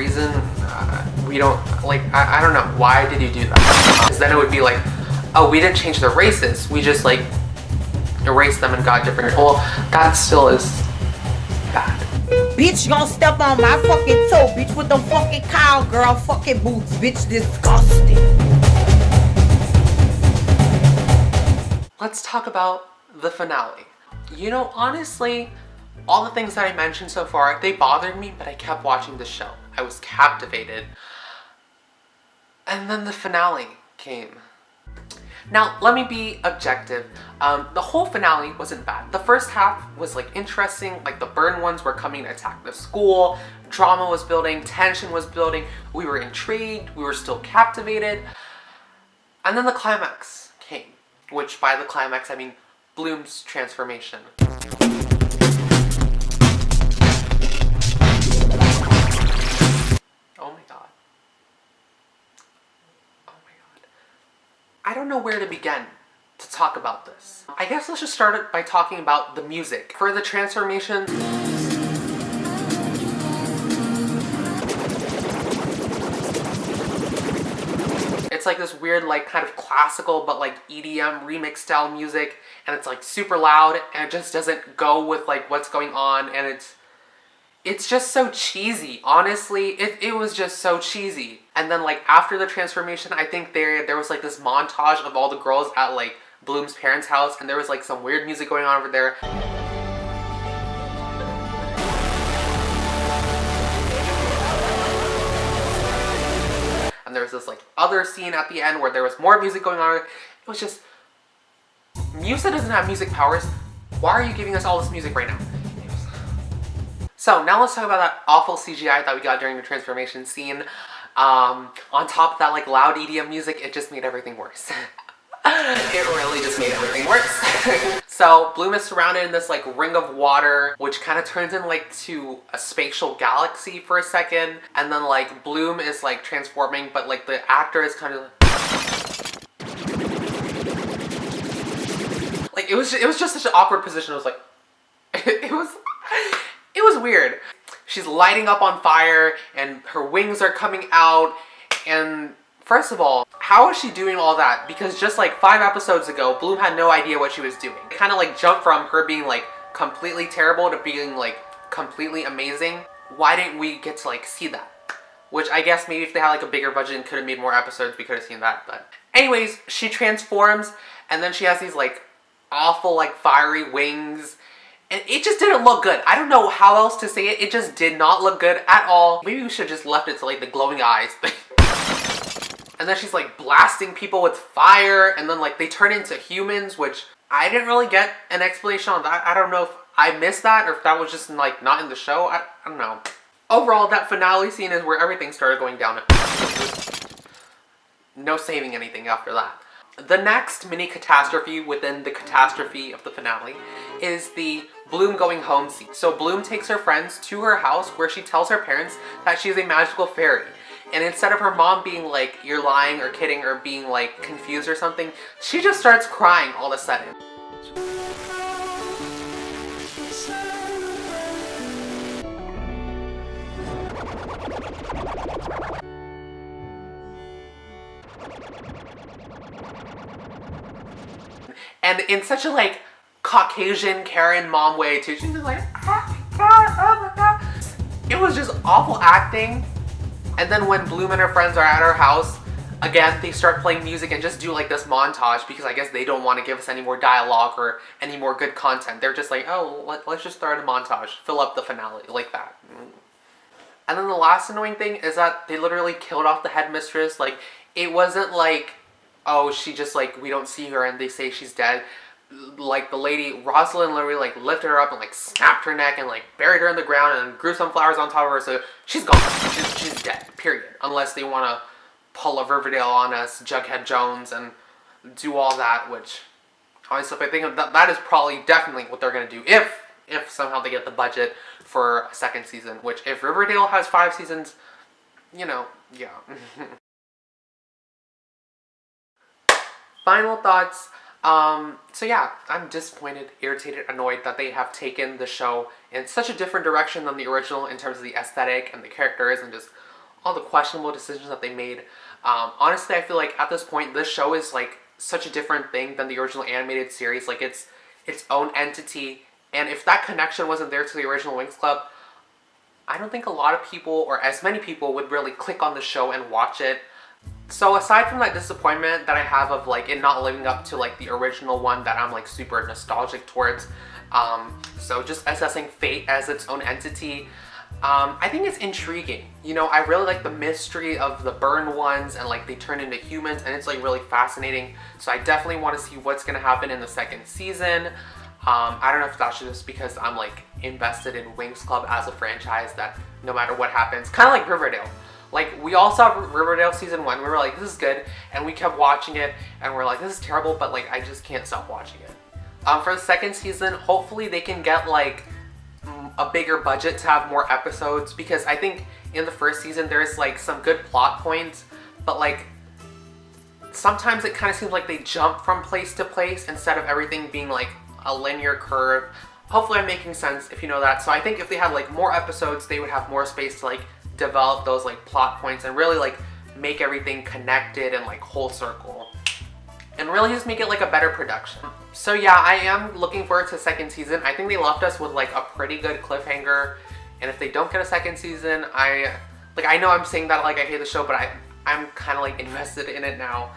reason, we don't, like, I don't know, why did you do that? Because then it would be like, oh, we didn't change the races, we just like erased them and got different. Well, that still is bad. Bitch, you gonna step on my fucking toe, bitch, with them fucking cowgirl fucking boots, bitch, disgusting. Let's talk about the finale. You know, honestly, all the things that I mentioned so far, they bothered me, but I kept watching the show. I was captivated. And then the finale came. Now, let me be objective. The whole finale wasn't bad. The first half was like interesting, like the burn ones were coming to attack the school, drama was building, tension was building, we were intrigued, we were still captivated. And then the climax came, which by the climax I mean Bloom's transformation. Oh my god. I don't know where to begin to talk about this. I guess let's just start it by talking about the music. For the transformation, it's like this weird, like, kind of classical but like EDM remix style music, and it's like super loud and it just doesn't go with like what's going on, and it's just so cheesy. Honestly, it was just so cheesy. And then like after the transformation, I think there was like this montage of all the girls at like Bloom's parents' house, and there was like some weird music going on over there. And there was this like other scene at the end where there was more music going on. It was just, Musa doesn't have music powers. Why are you giving us all this music right now? So now let's talk about that awful CGI that we got during the transformation scene. On top of that like loud EDM music, it just made everything worse. It really just made everything worse. So Bloom is surrounded in this like ring of water, which kind of turns in like to a spatial galaxy for a second. And then like Bloom is like transforming, but like the actor is kind of like, it was just such an awkward position. It was like, it was weird. She's lighting up on fire and her wings are coming out, and first of all, how is she doing all that? Because just like 5 episodes ago, Bloom had no idea what she was doing. It kind of like jumped from her being like completely terrible to being like completely amazing. Why didn't we get to like see that? Which I guess maybe if they had like a bigger budget and could have made more episodes, we could have seen that. But anyways, she transforms and then she has these like awful like fiery wings. And it just didn't look good. I don't know how else to say it. It just did not look good at all. Maybe we should have just left it to like the glowing eyes thing. And then she's like blasting people with fire, and then like they turn into humans, which I didn't really get an explanation on that. I don't know if I missed that or if that was just like not in the show. I don't know. Overall, that finale scene is where everything started going down. No saving anything after that. The next mini catastrophe within the catastrophe of the finale is the Bloom going home scene. So Bloom takes her friends to her house where she tells her parents that she's a magical fairy. And instead of her mom being like, you're lying or kidding or being like confused or something, she just starts crying all of a sudden. And in such a like Caucasian Karen mom way too. She's just like, oh my god, oh my god. It was just awful acting. And then when Bloom and her friends are at her house, again, they start playing music and just do like this montage because I guess they don't want to give us any more dialogue or any more good content. They're just like, oh, let's just start a montage, fill up the finale, like that. And then the last annoying thing is that they literally killed off the headmistress. Like, it wasn't like, oh, she just like, we don't see her and they say she's dead. Like the lady, Rosalind literally like lifted her up and like snapped her neck and like buried her in the ground and grew some flowers on top of her, so she's gone. She's dead, period. Unless they want to pull a Riverdale on us, Jughead Jones, and do all that, which honestly, if I think of that, that is probably definitely what they're going to do if somehow they get the budget for a second season, which if Riverdale has 5 seasons, you know, yeah. Final thoughts. So yeah, I'm disappointed, irritated, annoyed that they have taken the show in such a different direction than the original in terms of the aesthetic and the characters and just all the questionable decisions that they made. Honestly, I feel like at this point, this show is like such a different thing than the original animated series. Like it's its own entity, and if that connection wasn't there to the original Winx Club, I don't think a lot of people, or as many people, would really click on the show and watch it. So aside from that disappointment that I have of like it not living up to like the original one that I'm like super nostalgic towards, so just assessing Fate as its own entity, I think it's intriguing. You know, I really like the mystery of the burned ones, and like they turn into humans, and it's like really fascinating. So I definitely want to see what's gonna happen in the second season. I don't know if that's just because I'm like invested in Winx Club as a franchise that no matter what happens, kind of like Riverdale. Like we all saw Riverdale season 1, we were like, this is good, and we kept watching it, and we're like, this is terrible, but like I just can't stop watching it. For the second season, hopefully they can get like a bigger budget to have more episodes, because I think in the first season there's like some good plot points, but like sometimes it kind of seems like they jump from place to place instead of everything being like a linear curve. Hopefully I'm making sense if you know that. So I think if they had like more episodes, they would have more space to like develop those like plot points and really like make everything connected and like whole circle, and really just make it like a better production. So yeah, I am looking forward to second season. I think they left us with like a pretty good cliffhanger, and if they don't get a second season, I know I'm saying that like I hate the show, but I'm kind of like invested in it now.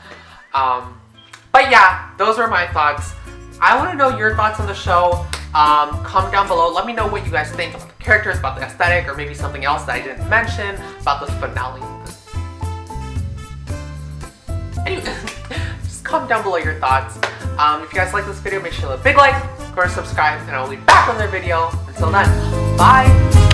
But yeah, those were my thoughts. I want to know your thoughts on the show. Comment down below. Let me know what you guys think about the characters, about the aesthetic, or maybe something else that I didn't mention about this finale. Anyway, just comment down below your thoughts. If you guys like this video, make sure to leave a big like, go to subscribe, and I'll be back on another video. Until then, bye!